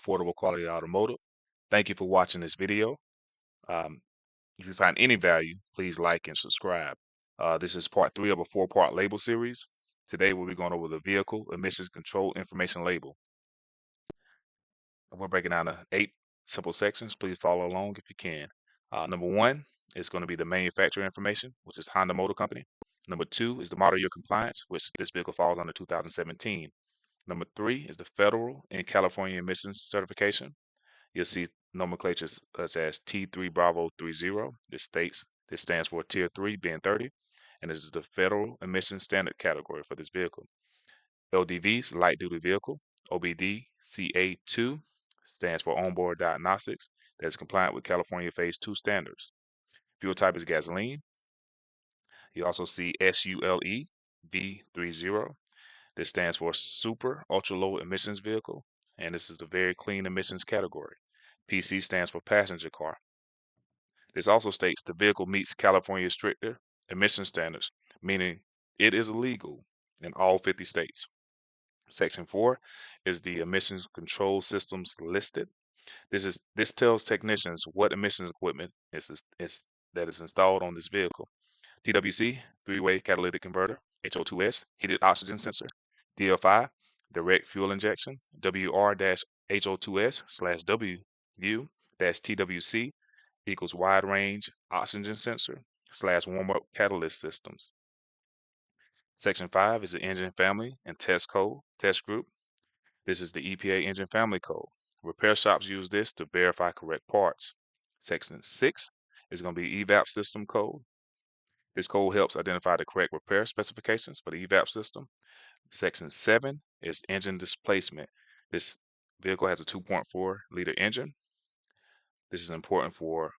affordable quality automotive. Thank you for watching this video. If you find any value, please like and subscribe. This is part 3 of a 4-part label series. Today we'll be going over the Vehicle Emission Control Information Label. We're breaking down to 8 simple sections. Please follow along if you can. Number 1 is going to be the manufacturer information, which is Honda Motor Company. Number 2 is the model year compliance, which this vehicle falls under 2017. Number 3 is the federal and California emissions certification. You'll see nomenclatures such as T3 Bravo 30. This stands for Tier 3 being 30, and this is the federal emission standard category for this vehicle. LDVs, light duty vehicle. OBD CA II stands for onboard diagnostics that is compliant with California Phase 2 standards. Fuel type is gasoline. You also see SULEV V30. This stands for super ultra low emissions vehicle, and this is the very clean emissions category. PC stands for passenger car. This also states the vehicle meets California's stricter emission standards, meaning it is illegal in all 50 states. Section 4 is the emissions control systems listed. This tells technicians what emissions equipment is installed on this vehicle. TWC, 3-way catalytic converter. HO2S, heated oxygen sensor. DFI, direct fuel injection. WR-HO2S/W-TWC equals wide range oxygen sensor / warm-up catalyst systems. Section 5 is the engine family and test group. This is the EPA engine family code. Repair shops use this to verify correct parts. Section 6 is going to be EVAP system code. This code helps identify the correct repair specifications for the EVAP system. Section 7 is engine displacement. This vehicle has a 2.4 liter engine. This is important for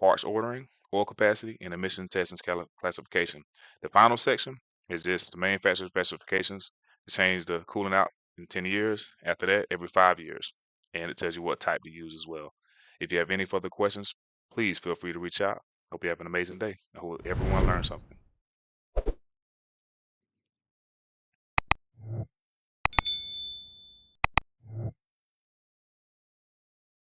parts ordering, oil capacity, and emission testing classification. The final section is just the manufacturer specifications to change the coolant out in 10 years. After that, every 5 years. And it tells you what type to use as well. If you have any further questions, please feel free to reach out. Hope you have an amazing day. I hope everyone learned something.